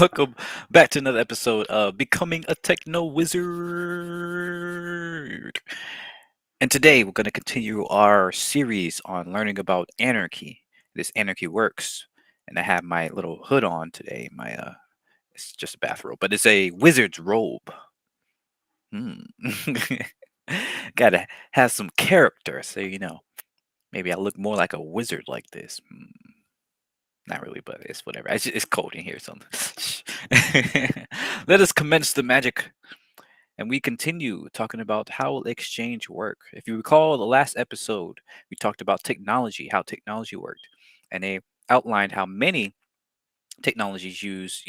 Welcome back to another episode of Becoming a Techno Wizard. And today we're going to continue our series on learning about anarchy. This Anarchy Works. And I have my little hood on today. It's just a bathrobe, but it's a wizard's robe. Hmm. Gotta have some character, so maybe I look more like a wizard like this. Not really, but it's whatever. It's cold in here, so let us commence the magic. And we continue talking about how will exchange work. If you recall the last episode, we talked about technology, how technology worked, and they outlined how many technologies use,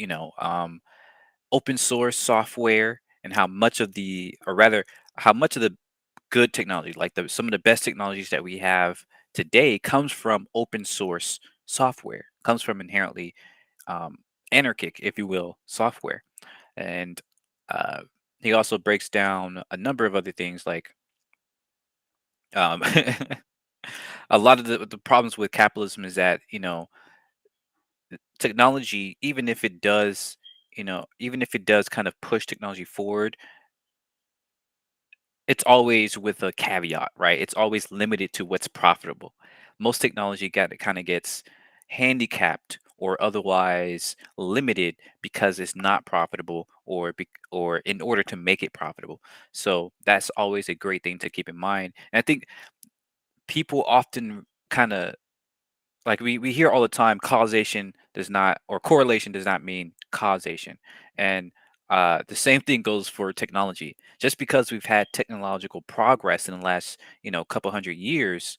open source software, and how much of the, or rather, how much of the good technology, like some of the best technologies that we have today, comes from open source software, comes from inherently um, anarchic, if you will, software. And uh, he also breaks down a number of other things like um, a lot of the problems with capitalism is that technology, even if it does, even if it does kind of push technology forward, it's always with a caveat, right? It's always limited to what's profitable. Most technology kind of gets handicapped or otherwise limited because it's not profitable or in order to make it profitable. So that's always a great thing to keep in mind. And I think people often kind of like we hear all the time causation does not or correlation does not mean causation. And the same thing goes for technology. Just because we've had technological progress in the last couple hundred years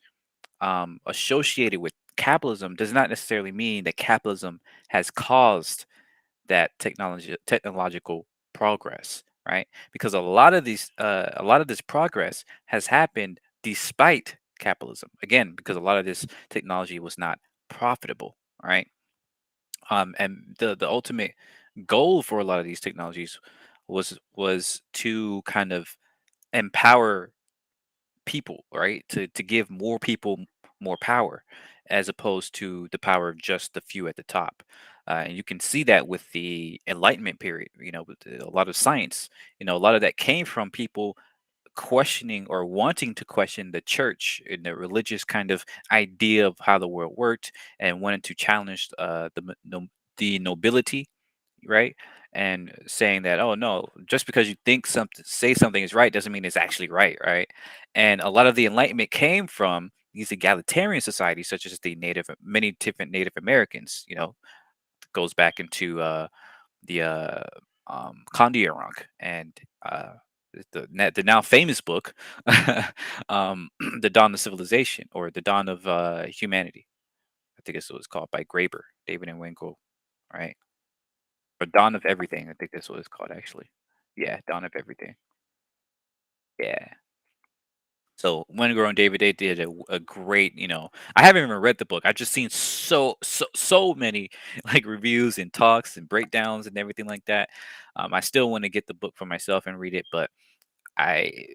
associated with capitalism does not necessarily mean that capitalism has caused that technological progress, right? Because a lot of this progress has happened despite capitalism. Again, because a lot of this technology was not profitable, right? And the ultimate goal for a lot of these technologies was to kind of empower people, right? To give more people more power, as opposed to the power of just the few at the top. And you can see that with the Enlightenment period. With a lot of science. A lot of that came from people questioning or wanting to question the church and the religious kind of idea of how the world worked, and wanted to challenge the nobility, right? And saying that, oh no, just because you think something, say something is right, doesn't mean it's actually right, right? And a lot of the Enlightenment came from these egalitarian societies, such as many different Native Americans. Goes back into the Kondiaronk and the now famous book, The Dawn of Civilization, or The Dawn of Humanity. I think that's what it's called, by Graeber, David and Winkle, right? Or Dawn of Everything. I think that's what it's called, actually. Yeah, Dawn of Everything. Yeah. So Wendigo and David, they did a great, I haven't even read the book. I've just seen so many like reviews and talks and breakdowns and everything like that. I still want to get the book for myself and read it, but I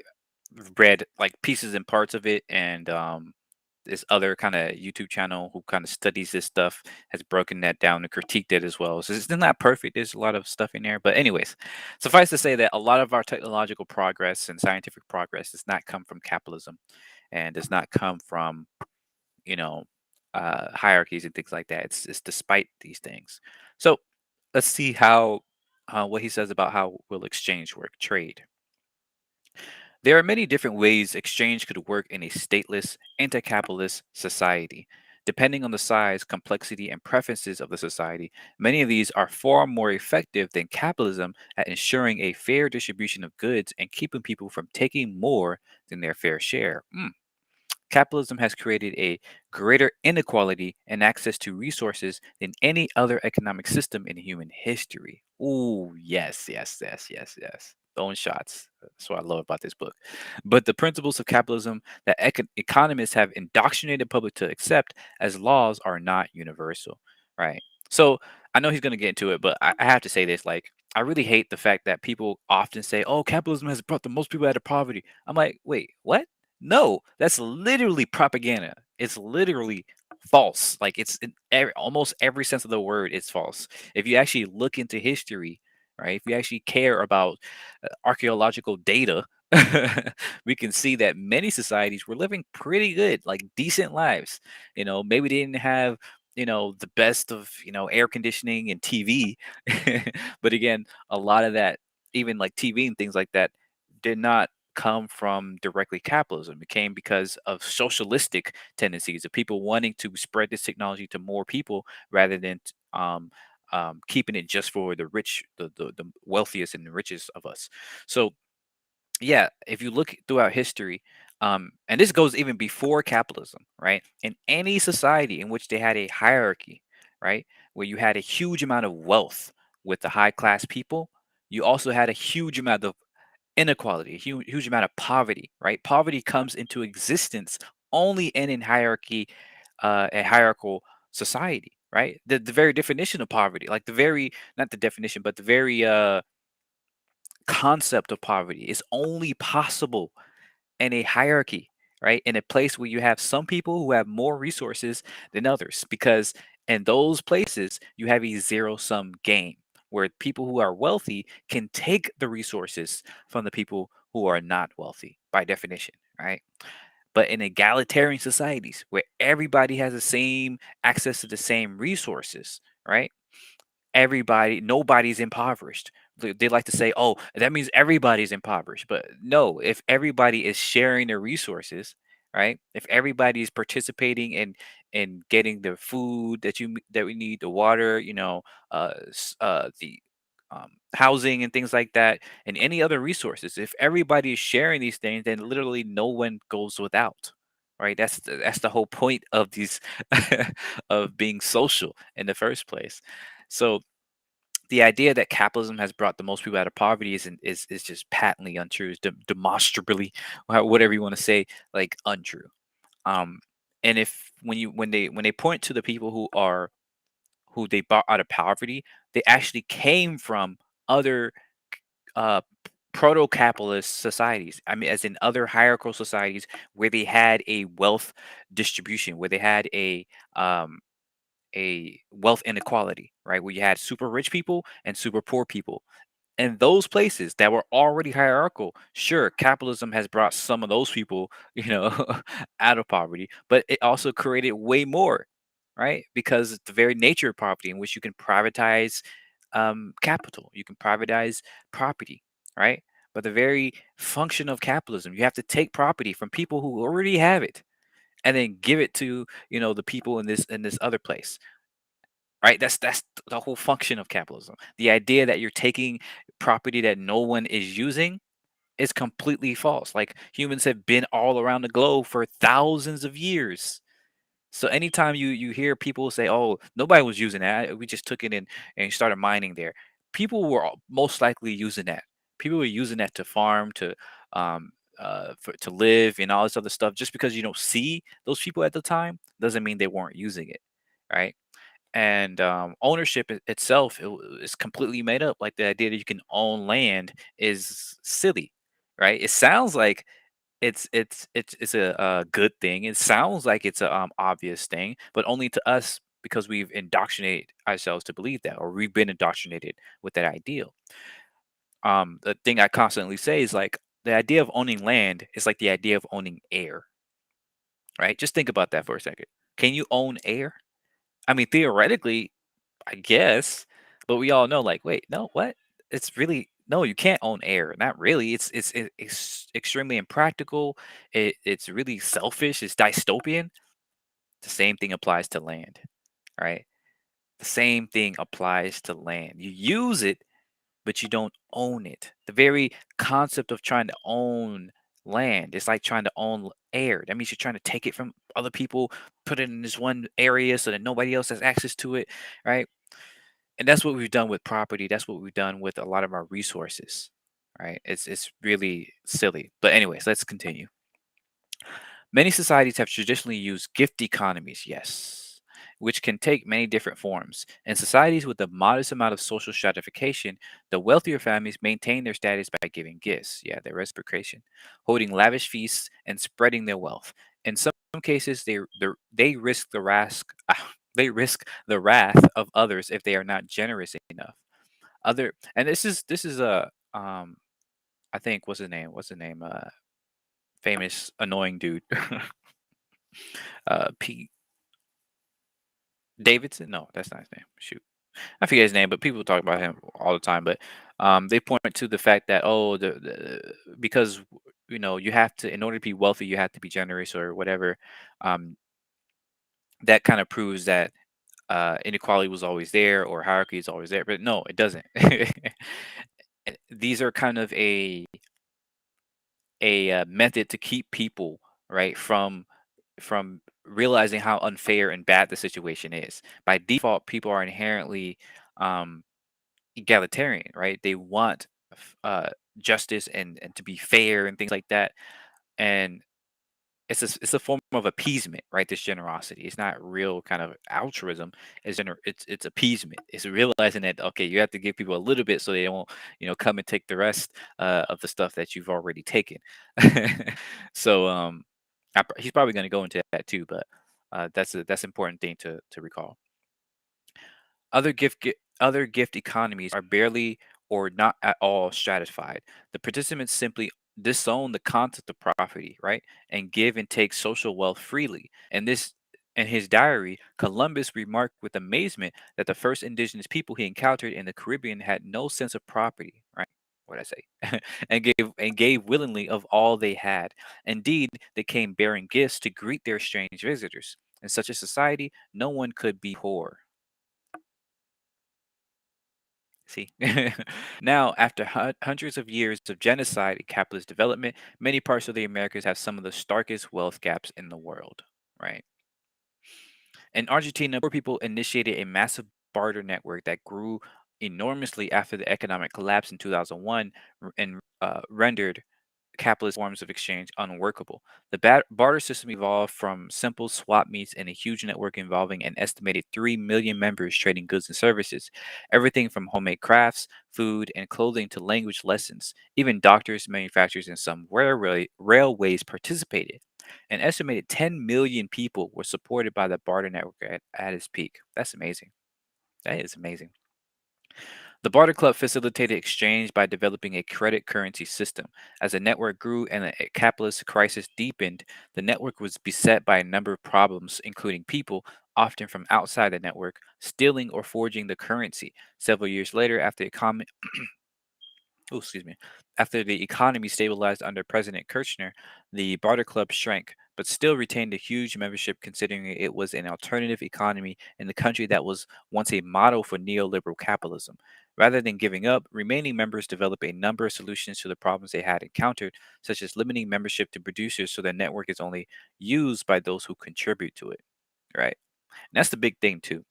read like pieces and parts of it, and this other kind of YouTube channel who kind of studies this stuff has broken that down and critiqued it as well. So it's still not perfect. There's a lot of stuff in there, but anyways, suffice to say that a lot of our technological progress and scientific progress does not come from capitalism, and does not come from you know hierarchies and things like that. It's despite these things. So let's see how what he says about how will exchange work, trade. There are many different ways exchange could work in a stateless, anti capitalist society. Depending on the size, complexity, and preferences of the society, many of these are far more effective than capitalism at ensuring a fair distribution of goods and keeping people from taking more than their fair share. Capitalism has created a greater inequality and access to resources than any other economic system in human history. Ooh, yes, yes, yes, yes, yes. Throwing shots. That's what I love about this book. But the principles of capitalism that economists have indoctrinated the public to accept as laws are not universal, right? So I know he's going to get into it, but I have to say this. Like, I really hate the fact that people often say, oh, capitalism has brought the most people out of poverty. I'm like, wait, what? No, that's literally propaganda. It's literally false. Like it's in almost every sense of the word, it's false. If you actually look into history, right? If you actually care about archaeological data, we can see that many societies were living pretty good, like decent lives. Maybe they didn't have the best of air conditioning and TV, but again, a lot of that, even like TV and things like that, did not come from directly capitalism. It came because of socialistic tendencies of people wanting to spread this technology to more people rather than keeping it just for the rich, the wealthiest and the richest of us. So yeah, if you look throughout history, and this goes even before capitalism, right? In any society in which they had a hierarchy, right, where you had a huge amount of wealth with the high class people, you also had a huge amount of inequality, a huge amount of poverty, right? Poverty comes into existence only in hierarchy, a hierarchical society, right? The very definition of poverty, like the very, not the definition, but the very concept of poverty is only possible in a hierarchy, right? In a place where you have some people who have more resources than others, because in those places you have a zero sum game where people who are wealthy can take the resources from the people who are not wealthy by definition, right? But in egalitarian societies where everybody has the same access to the same resources, right? Nobody's impoverished. They like to say, oh, that means everybody's impoverished. But no, if everybody is sharing their resources, right? If everybody is participating in getting the food that we need, the water, the housing and things like that, and any other resources, if everybody is sharing these things, then literally no one goes without. Right, that's the whole point of these of being social in the first place. So the idea that capitalism has brought the most people out of poverty is just patently untrue. Is demonstrably, whatever you want to say, like untrue. Um, and if when they point to the people who they brought out of poverty, they actually came from other uh, proto-capitalist societies. I mean, as in other hierarchical societies where they had a wealth distribution, where they had um, a wealth inequality, right? Where you had super rich people and super poor people. And those places that were already hierarchical, sure, capitalism has brought some of those people, out of poverty, but it also created way more, right? Because it's the very nature of poverty in which you can privatize capital, you can privatize property, right? But the very function of capitalism, you have to take property from people who already have it and then give it to the people in this other place, right? That's the whole function of capitalism. The idea that you're taking property that no one is using is completely false. Like humans have been all around the globe for thousands of years. So anytime you hear people say, "Oh, nobody was using that. We just took it in and started mining there." People were most likely using that. People were using that to farm, um to live and all this other stuff. Just because you don't see those people at the time doesn't mean they weren't using it, right? And ownership itself is completely made up. Like the idea that you can own land is silly, right? It sounds like it's a good thing. It sounds like it's a obvious thing, but only to us because we've indoctrinated ourselves to believe that, or we've been indoctrinated with that ideal. The thing I constantly say is like the idea of owning land is like the idea of owning air, right? Just think about that for a second. Can you own air? I mean, theoretically, I guess, but we all know, like, wait, no, what? It's really no, you can't own air. Not really. It's extremely impractical. It's really selfish. It's dystopian. The same thing applies to land, right? The same thing applies to land. You use it, but you don't own it. The very concept of trying to own land is like trying to own air. That means you're trying to take it from other people, put it in this one area so that nobody else has access to it, right? And that's what we've done with property. That's what we've done with a lot of our resources, right? It's really silly. But anyways, let's continue. Many societies have traditionally used gift economies, yes, which can take many different forms. In societies with a modest amount of social stratification, the wealthier families maintain their status by giving gifts, yeah, their reciprocation, holding lavish feasts, and spreading their wealth. In some some cases, they risk the they risk the wrath of others if they are not generous enough. Other and this is a I think what's his name? What's his name? Famous annoying dude. Pete Davidson? No, that's not his name. Shoot. I forget his name, but people talk about him all the time. But they point to the fact that because you have to, in order to be wealthy, you have to be generous or whatever. Um, that kind of proves that inequality was always there or hierarchy is always there. But no, it doesn't. These are kind of a method to keep people right from realizing how unfair and bad the situation is. By default, people are inherently um, egalitarian, right? They want justice and to be fair and things like that. And it's a form of appeasement, right? This generosity. It's not real kind of altruism. It's appeasement. It's realizing that okay, you have to give people a little bit so they won't come and take the rest of the stuff that you've already taken. So he's probably going to go into that too, but that's an important thing to recall. Other gift economies are barely or not at all stratified. The participants simply disown the concept of property, right, and give and take social wealth freely. And this, in his diary, Columbus remarked with amazement that the first indigenous people he encountered in the Caribbean had no sense of property, right? What did I say? and gave willingly of all they had. Indeed, they came bearing gifts to greet their strange visitors. In such a society, no one could be poor. See, now after hundreds of years of genocide and capitalist development, many parts of the Americas have some of the starkest wealth gaps in the world. Right. In Argentina, poor people initiated a massive barter network that grew enormously after the economic collapse in 2001 and rendered capitalist forms of exchange unworkable. The barter system evolved from simple swap meets and a huge network involving an estimated 3 million members trading goods and services. Everything from homemade crafts, food, and clothing to language lessons. Even doctors, manufacturers, and some railways participated. An estimated 10 million people were supported by the barter network at its peak. That's amazing. That is amazing. The Barter Club facilitated exchange by developing a credit currency system. As the network grew and the capitalist crisis deepened, the network was beset by a number of problems, including people, often from outside the network, stealing or forging the currency. Several years later, oh, excuse me. After the economy stabilized under President Kirchner, the Barter Club shrank, but still retained a huge membership considering it was an alternative economy in the country that was once a model for neoliberal capitalism. Rather than giving up, remaining members developed a number of solutions to the problems they had encountered, such as limiting membership to producers so the network is only used by those who contribute to it. Right? And that's the big thing, too.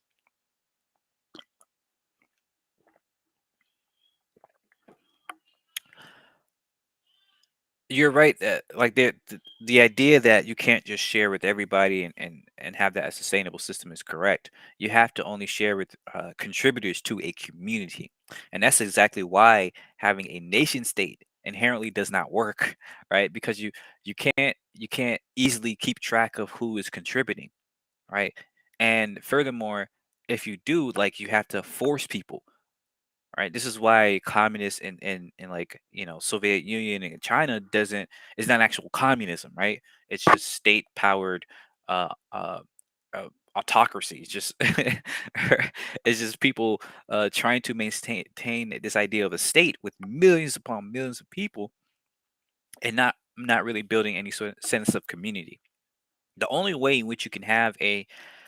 You're right that like the idea that you can't just share with everybody and have that a sustainable system is correct. You have to only share with contributors to a community, and that's exactly why having a nation state inherently does not work, right? Because you can't easily keep track of who is contributing, right? And furthermore, if you do, like you have to force people, right? This is why communists in like Soviet Union and China doesn't is not actual communism, right? It's just state powered uh, uh, autocracy. It's just it's just people trying to maintain this idea of a state with millions upon millions of people and not really building any sort of sense of community. The only way in which you can have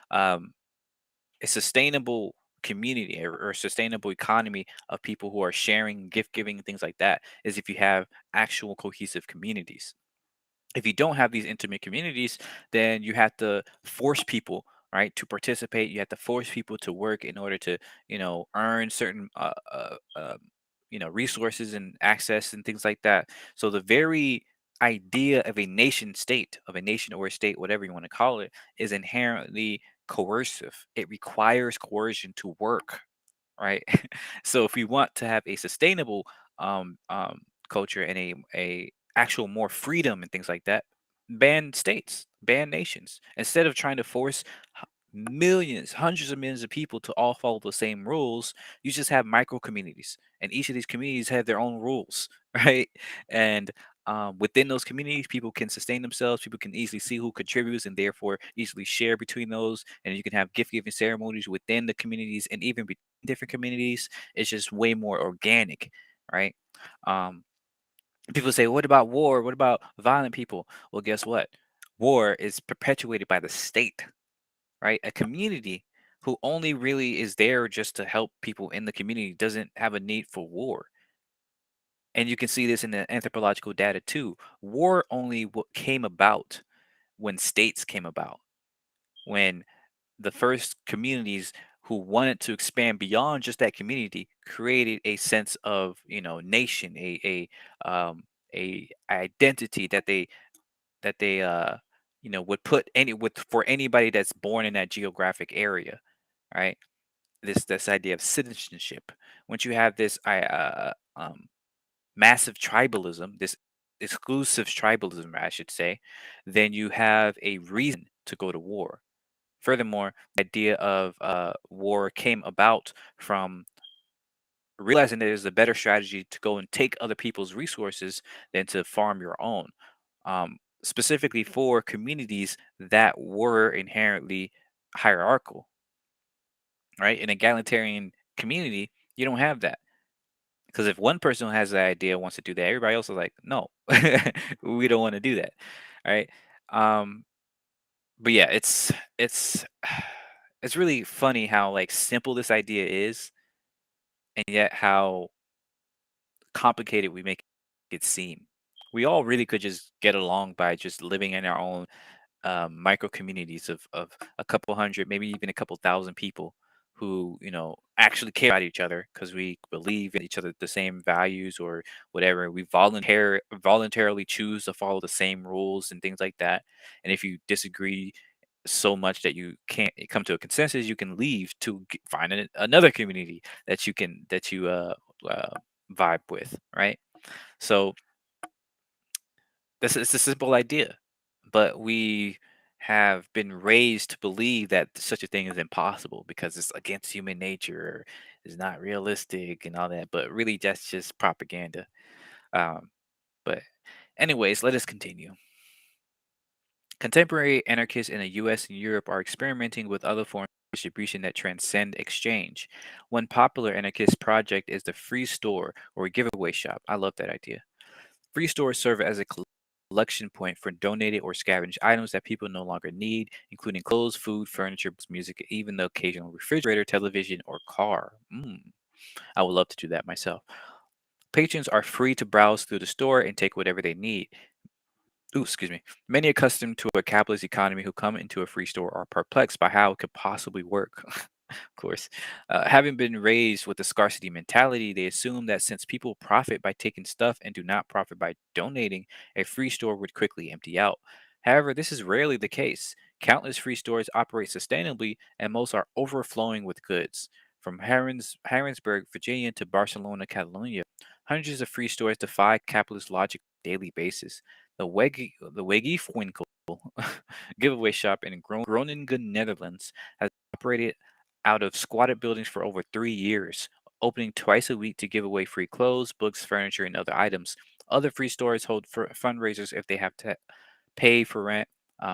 um, a sustainable community or sustainable economy of people who are sharing, gift giving, things like that is if you have actual cohesive communities. If you don't have these intimate communities, then you have to force people, right, to participate. You have to force people to work in order to, earn certain, resources and access and things like that. So the very idea of a nation state, of a nation or a state, whatever you want to call it, is inherently coercive. It requires coercion to work, right? So if we want to have a sustainable um, um, culture and a actual more freedom and things like that, ban states, ban nations. Instead of trying to force millions, hundreds of millions of people to all follow the same rules, you just have micro communities, and each of these communities have their own rules, right? And within those communities, people can sustain themselves. People can easily see who contributes, and therefore easily share between those. And you can have gift giving ceremonies within the communities, and even between different communities. It's just way more organic, right? Um, People say, "What about war? What about violent people?" Well, guess what? War is perpetuated by the state, right? A community who only really is there just to help people in the community doesn't have a need for war. And you can see this in the anthropological data too. War only came about when states came about, when the first communities who wanted to expand beyond just that community created a sense of, nation, a identity that they would put any with for anybody that's born in that geographic area, right? This idea of citizenship. Once you have this massive tribalism, this exclusive tribalism, I should say, then you have a reason to go to war. Furthermore, the idea of war came about from realizing that there's a better strategy to go and take other people's resources than to farm your own. Specifically for communities that were inherently hierarchical, right? In an egalitarian community, you don't have that. Because if one person has the idea, wants to do that, everybody else is like, no, we don't want to do that. Right. Um, but yeah, it's it's really funny how like simple this idea is, and yet how complicated we make it seem. We all really could just get along by just living in our own micro communities of a couple hundred, maybe even a couple thousand people who actually care about each other because we believe in each other the same values or whatever. We voluntarily choose to follow the same rules and things like that. And if you disagree so much that you can't come to a consensus, you can leave to find another community that you vibe with, right? So this is a simple idea, but we have been raised to believe that such a thing is impossible because it's against human nature, it's not realistic, and all that. But really, that's just propaganda. Um, but, anyways, let us continue. Contemporary anarchists in the US and Europe are experimenting with other forms of distribution that transcend exchange. One popular anarchist project is the free store or giveaway shop. I love that idea. Free stores serve as a collection point for donated or scavenged items that people no longer need, including clothes, food, furniture, books, music, even the occasional refrigerator, television, or car. I would love to do that myself. Patrons are free to browse through the store and take whatever they need. Ooh, excuse me. Many accustomed to a capitalist economy who come into a free store are perplexed by how it could possibly work. Of course. Having been raised with the scarcity mentality, they assume that since people profit by taking stuff and do not profit by donating, a free store would quickly empty out. However, this is rarely the case. Countless free stores operate sustainably, and most are overflowing with goods. From Harrisburg, Virginia to Barcelona, Catalonia, hundreds of free stores defy capitalist logic on a daily basis. The Weggy Winkel giveaway shop in Groningen, Netherlands, has operated out of squatted buildings for over 3 years, opening twice a week to give away free clothes, books, furniture, and other items. Other free stores hold fundraisers if they have to pay for rent.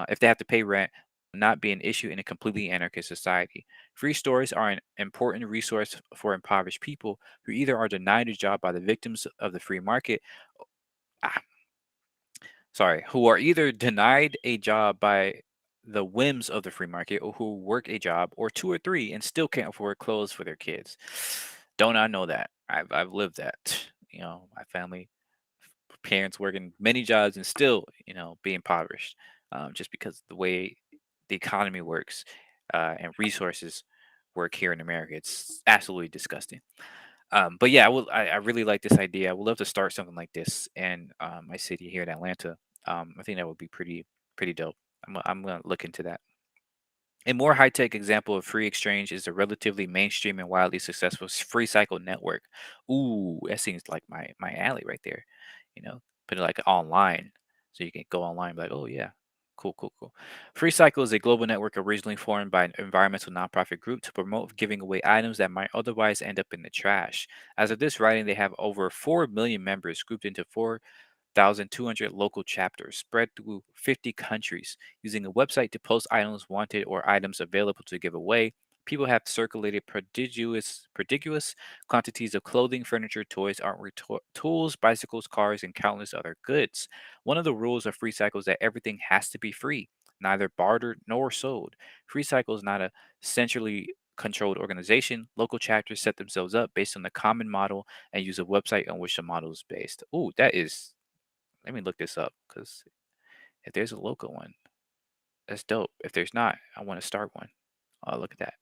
If they have to pay rent, will not be an issue in a completely anarchist society. Free stores are an important resource for impoverished people who either are denied a job by the victims of the free market, ah, who are either denied a job by the whims of the free market, or who work a job or two or three and still can't afford clothes for their kids. Don't I know that? I've lived that. My family, parents working many jobs and still, be impoverished, just because the way the economy works and resources work here in America. It's absolutely disgusting. But yeah, I really like this idea. I would love to start something like this in my city here in Atlanta. I think that would be pretty dope. I'm gonna look into that. A more high-tech example of free exchange is the relatively mainstream and wildly successful free cycle network. Ooh, that seems like my alley right there. You know, put it like online. So you can go online and be like, oh yeah, cool, cool, cool. Free Cycle is a global network originally formed by an environmental nonprofit group to promote giving away items that might otherwise end up in the trash. As of this writing, they have over 4 million members grouped into 1,200 local chapters spread through 50 countries. Using a website to post items wanted or items available to give away, people have circulated prodigious quantities of clothing, furniture, toys, artwork, tools, bicycles, cars, and countless other goods. One of the rules of Free Cycle is that everything has to be free, neither bartered nor sold. Free Cycle is not a centrally controlled organization. Local chapters set themselves up based on the common model and use a website on which the model is based. Ooh, that is, let me look this up because if there's a local one, that's dope. If there's not, I want to start one. Oh, look at that.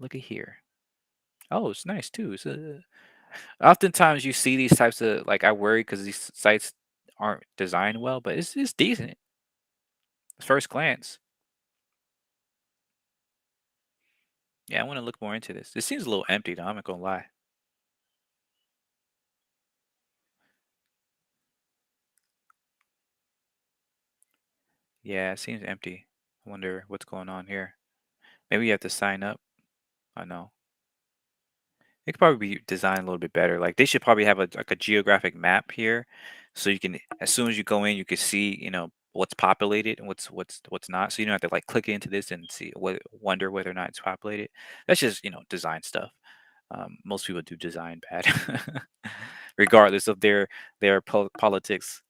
Look at here. Oh, it's nice too. Oftentimes you see these types of, like, I worry because these sites aren't designed well, but it's decent at first glance. Yeah, I want to look more into this. It seems a little empty though. I'm not gonna lie. Yeah, it seems empty. I wonder what's going on here. Maybe you have to sign up. I know. It could probably be designed a little bit better. Like they should probably have a like a geographic map here, so you can, as soon as you go in, you can see, what's populated and what's not. So you don't have to like click into this and see what, wonder whether or not it's populated. That's just, design stuff. Most people do design bad, regardless of their politics.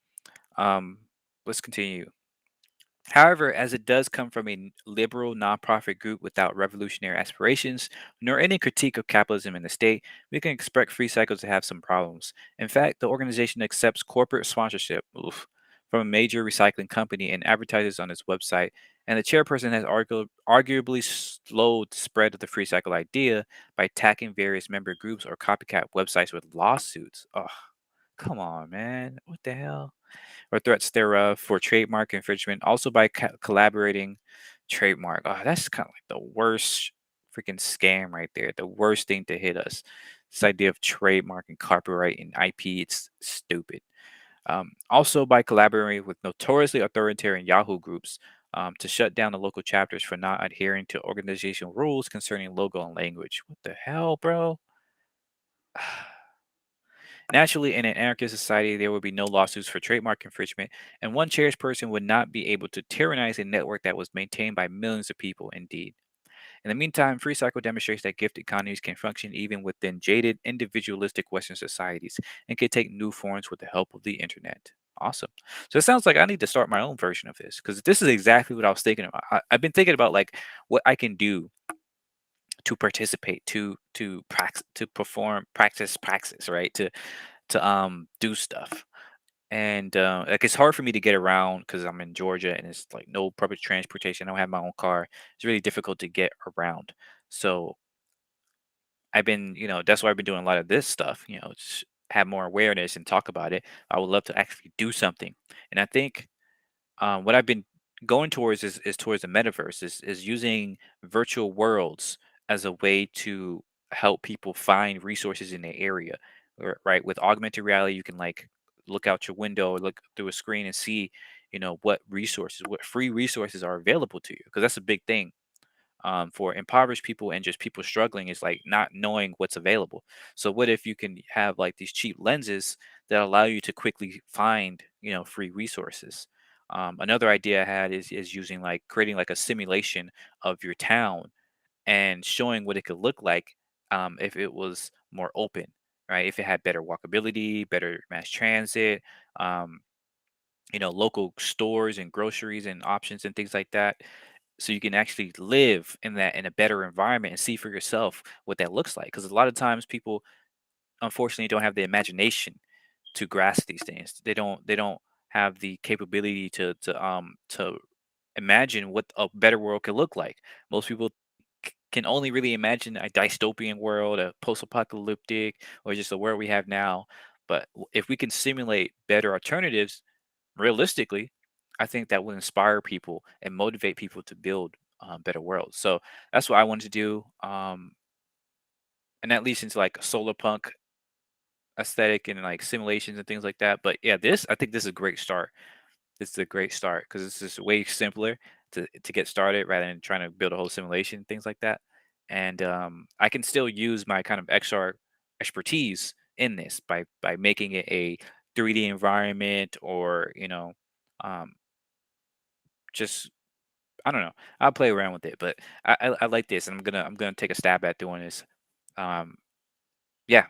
Um, let's continue. However, as it does come from a liberal nonprofit group without revolutionary aspirations, nor any critique of capitalism in the state, we can expect Free Cycles to have some problems. In fact, the organization accepts corporate sponsorship, from a major recycling company and advertises on its website, and the chairperson has arguably slowed the spread of the Free Cycle idea by attacking various member groups or copycat websites with lawsuits. Oh, come on, man. What the hell? Or threats thereof for trademark infringement, also by collaborating trademark. Oh, that's kind of like the worst freaking scam right there. The worst thing to hit us. This idea of trademark and copyright and IP, it's stupid. Also by collaborating with notoriously authoritarian Yahoo groups to shut down the local chapters for not adhering to organizational rules concerning logo and language. What the hell, bro? Naturally, in an anarchist society, there would be no lawsuits for trademark infringement, and one cherished person would not be able to tyrannize a network that was maintained by millions of people, indeed. In the meantime, free cycle demonstrates that gift economies can function even within jaded, individualistic Western societies and can take new forms with the help of the internet. Awesome. So it sounds like I need to start my own version of this because this is exactly what I was thinking about. I've been thinking about like what I can do to participate, to practice, to perform, praxis, right? To do stuff. And like it's hard for me to get around because I'm in Georgia and it's like no public transportation. I don't have my own car. It's really difficult to get around. So I've been, that's why I've been doing a lot of this stuff. Just have more awareness and talk about it. I would love to actually do something. And I think what I've been going towards is towards the metaverse, is using virtual worlds as a way to help people find resources in their area. Right, with augmented reality, you can like look out your window or look through a screen and see, what resources, what free resources are available to you. Because that's a big thing for impoverished people and just people struggling, is like not knowing what's available. So what if you can have like these cheap lenses that allow you to quickly find, free resources. Another idea I had is using like creating like a simulation of your town and showing what it could look like if it was more open, right? If it had better walkability, better mass transit, um, local stores and groceries and options and things like that, so you can actually live in that, in a better environment, and see for yourself what that looks like, because a lot of times people unfortunately don't have the imagination to grasp these things. They don't have the capability to imagine what a better world could look like. Most people can only really imagine a dystopian world, a post-apocalyptic, or just the world we have now. But if we can simulate better alternatives realistically, I think that will inspire people and motivate people to build better worlds. So that's what I wanted to do, and that leads into like solar punk aesthetic and like simulations and things like that. But yeah, this I think this is a great start. This is a great start because it's just way simpler to get started rather than trying to build a whole simulation, things like that. And I can still use my kind of XR expertise in this by making it a 3D environment or um, just I don't know. I'll play around with it, but I like this, and I'm gonna take a stab at doing this. Um, yeah,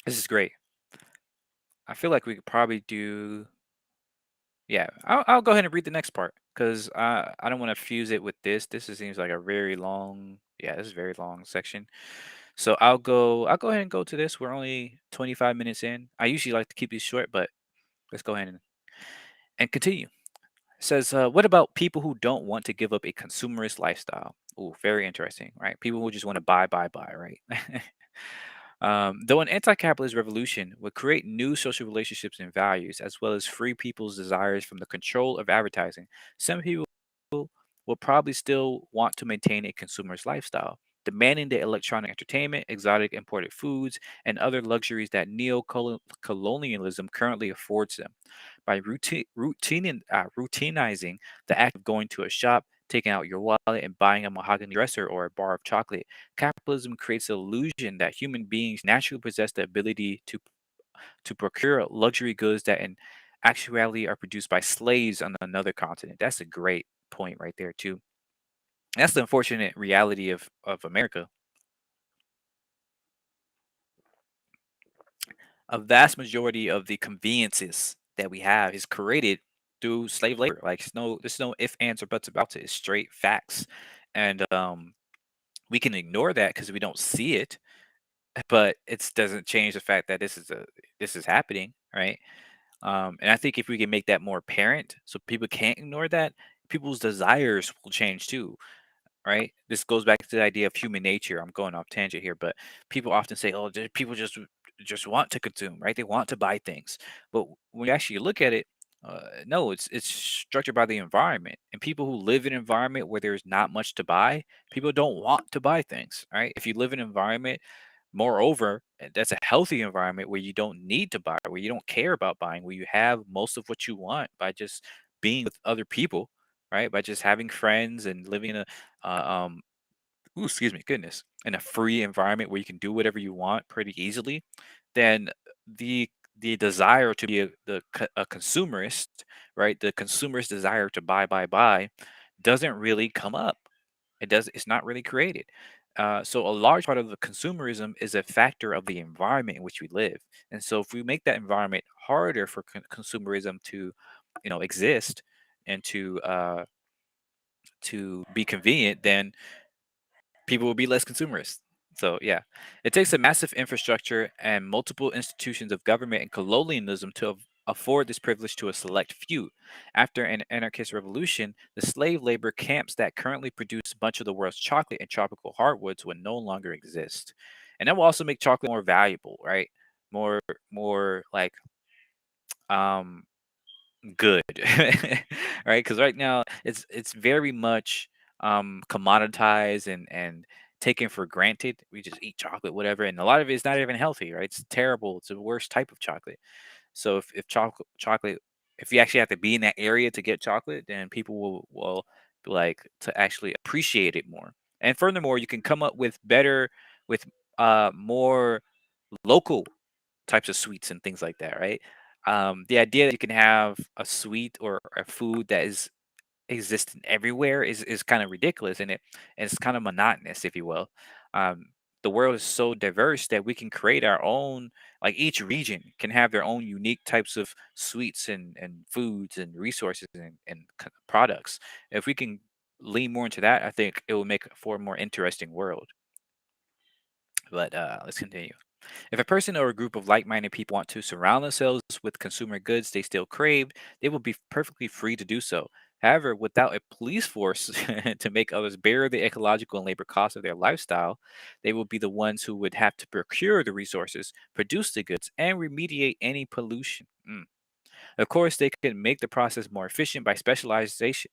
this is great. I feel like we could probably do. Yeah, I'll go ahead and read the next part because I don't want to fuse it with this. Seems like a very long. Yeah, this is a very long section. So I'll go ahead and go to this. We're only 25 minutes in. I usually like to keep these short, but let's go ahead and continue. It says, what about people who don't want to give up a consumerist lifestyle? Oh, very interesting, right? People who just want to buy, right? Though an anti capitalist revolution would create new social relationships and values, as well as free people's desires from the control of advertising, some people will probably still want to maintain a consumerist lifestyle, demanding the electronic entertainment, exotic imported foods, and other luxuries that neo colonialism currently affords them. By routinizing the act of going to a shop, taking out your wallet, and buying a mahogany dresser or a bar of chocolate, capitalism creates the illusion that human beings naturally possess the ability to procure luxury goods that in actuality are produced by slaves on another continent. That's a great point right there too. That's the unfortunate reality of America. A vast majority of the conveniences that we have is created through slave labor. Like there's no ifs, ands, or buts about it. It's straight facts, and we can ignore that because we don't see it. But it doesn't change the fact that this is happening, right? And I think if we can make that more apparent, so people can't ignore that, people's desires will change too, right? This goes back to the idea of human nature. I'm going off tangent here, but people often say, "Oh, people just want to consume, right? They want to buy things." But when you actually look at it, no, it's structured by the environment. And people who live in an environment where there's not much to buy, people don't want to buy things, right? If you live in an environment, moreover, that's a healthy environment where you don't need to buy, where you don't care about buying, where you have most of what you want by just being with other people, right? By just having friends and living in a uh, excuse me, goodness, in a free environment where you can do whatever you want pretty easily, then the the desire to be a consumerist, right? The consumerist desire to buy doesn't really come up. It's not really created. So a large part of the consumerism is a factor of the environment in which we live. And so if we make that environment harder for consumerism to, exist and to be convenient, then people will be less consumerist. So yeah, it takes a massive infrastructure and multiple institutions of government and colonialism to afford this privilege to a select few. After an anarchist revolution, the slave labor camps that currently produce much of the world's chocolate and tropical hardwoods would no longer exist, and that will also make chocolate more valuable, right? More, more like um good, right? Because right now it's very much commoditized and taken for granted. We just eat chocolate, whatever, and a lot of it is not even healthy, right? It's terrible. It's the worst type of chocolate. So if chocolate, if you actually have to be in that area to get chocolate, then people will like to actually appreciate it more. And furthermore, you can come up with better, with more local types of sweets and things like that, right? The idea that you can have a sweet or a food that is existent everywhere is kind of ridiculous, and it's kind of monotonous, if you will. Um, the world is so diverse that we can create our own. Like each region can have their own unique types of sweets and foods and resources and products. If we can lean more into that, I think it will make for a more interesting world. But let's continue. If a person or a group of like minded people want to surround themselves with consumer goods they still crave, they will be perfectly free to do so. However, without a police force to make others bear the ecological and labor costs of their lifestyle, they will be the ones who would have to procure the resources, produce the goods, and remediate any pollution. Of course, they can make the process more efficient by specializing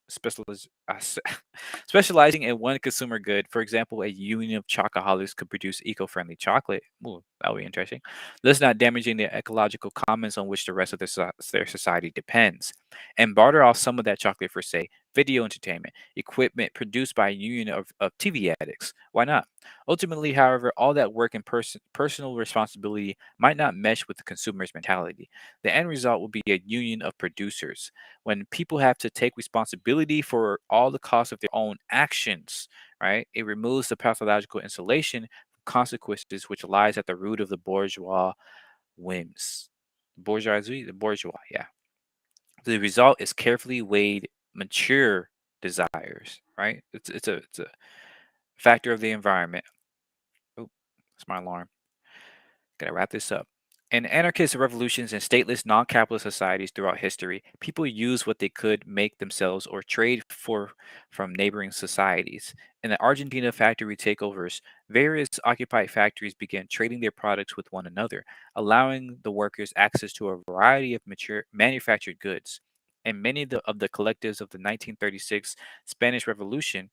in one consumer good. For example, a union of chocoholics could produce eco-friendly chocolate. Ooh, that would be interesting. Thus, not damaging the ecological commons on which the rest of their society depends, and barter off some of that chocolate for, say, video entertainment equipment produced by a union of TV addicts. Why not? Ultimately, however, all that work and personal responsibility might not mesh with the consumer's mentality. The end result will be a union of producers. When people have to take responsibility for all the costs of their own actions, right? It removes the pathological insulation from consequences which lies at the root of the bourgeois whims. Bourgeoisie, the bourgeois, yeah. The result is carefully weighed, mature desires, right? It's a factor of the environment. Oh, that's my alarm. Gotta wrap this up. In anarchist revolutions and stateless non capitalist societies throughout history, people used what they could make themselves or trade for from neighboring societies. In the Argentina factory takeovers, various occupied factories began trading their products with one another, allowing the workers access to a variety of mature manufactured goods. And many of the collectives of the 1936 Spanish Revolution,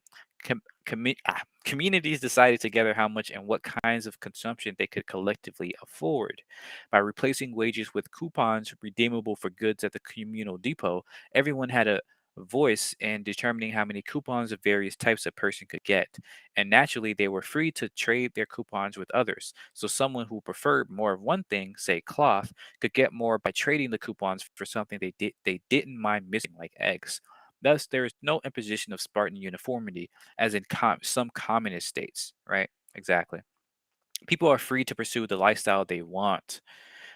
communities decided together how much and what kinds of consumption they could collectively afford. By replacing wages with coupons redeemable for goods at the communal depot, everyone had a voice in determining how many coupons of various types a person could get. And naturally, they were free to trade their coupons with others. So someone who preferred more of one thing, say cloth, could get more by trading the coupons for something they didn't mind missing, like eggs. Thus, there is no imposition of Spartan uniformity, as in some communist states, right? Exactly. People are free to pursue the lifestyle they want,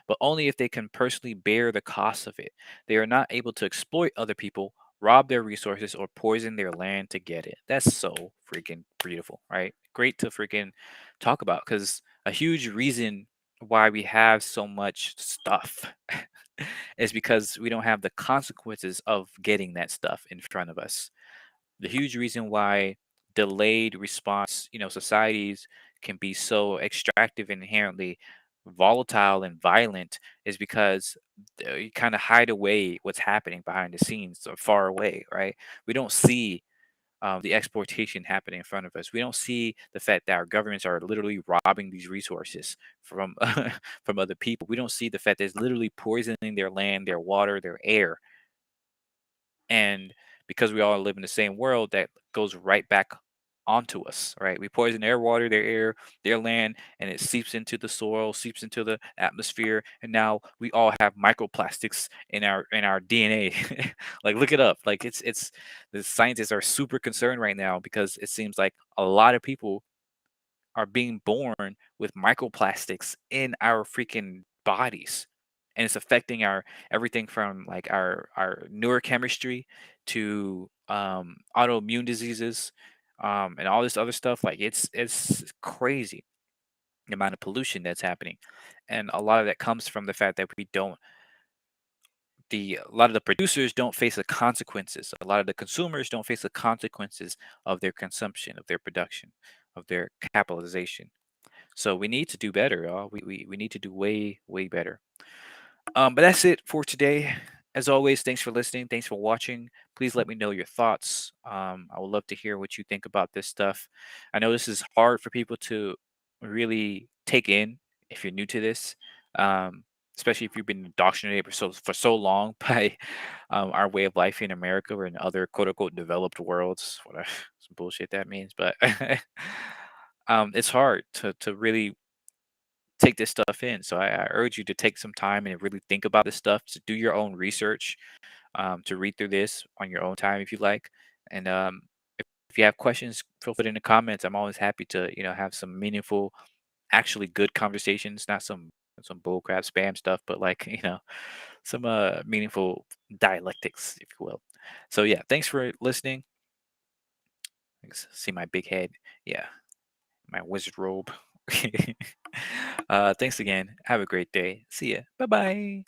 but only if they can personally bear the cost of it. They are not able to exploit other people, rob their resources, or poison their land to get it. That's so freaking beautiful, right? Great to freaking talk about, because a huge reason why we have so much stuff is because we don't have the consequences of getting that stuff in front of us. The huge reason why delayed response, societies can be so extractive and inherently volatile and violent is because you kind of hide away what's happening behind the scenes or far away, right? We don't see the exploitation happening in front of us. We don't see the fact that our governments are literally robbing these resources from from other people. We don't see the fact that it's literally poisoning their land, their water, their air, and because we all live in the same world, that goes right back onto us, right? We poison their water, their air, their land, and it seeps into the soil, seeps into the atmosphere, and now we all have microplastics in our DNA. Like, look it up. Like, it's the scientists are super concerned right now because it seems like a lot of people are being born with microplastics in our freaking bodies, and it's affecting our everything from like our neurochemistry to autoimmune diseases, and all this other stuff. Like, it's crazy the amount of pollution that's happening, and a lot of that comes from the fact that we don't the a lot of the producers don't face the consequences, a lot of the consumers don't face the consequences of their consumption, of their production, of their capitalization. So we need to do better, y'all. We need to do way, way better. But that's it for today. As always, thanks for listening. Thanks for watching. Please let me know your thoughts. I would love to hear what you think about this stuff. I know this is hard for people to really take in if you're new to this, um, especially if you've been indoctrinated for so long by our way of life in America or in other quote unquote developed worlds. Whatever some bullshit that means, but it's hard to really take this stuff in. So I urge you to take some time and really think about this stuff, to do your own research, to read through this on your own time if you like. And if you have questions, feel free in the comments. I'm always happy to have some meaningful, actually good conversations, not some bullcrap spam stuff, but like some meaningful dialectics, if you will. So yeah, thanks for listening. See my big head. Yeah, my wizard robe. Thanks again. Have a great day. See ya. Bye bye.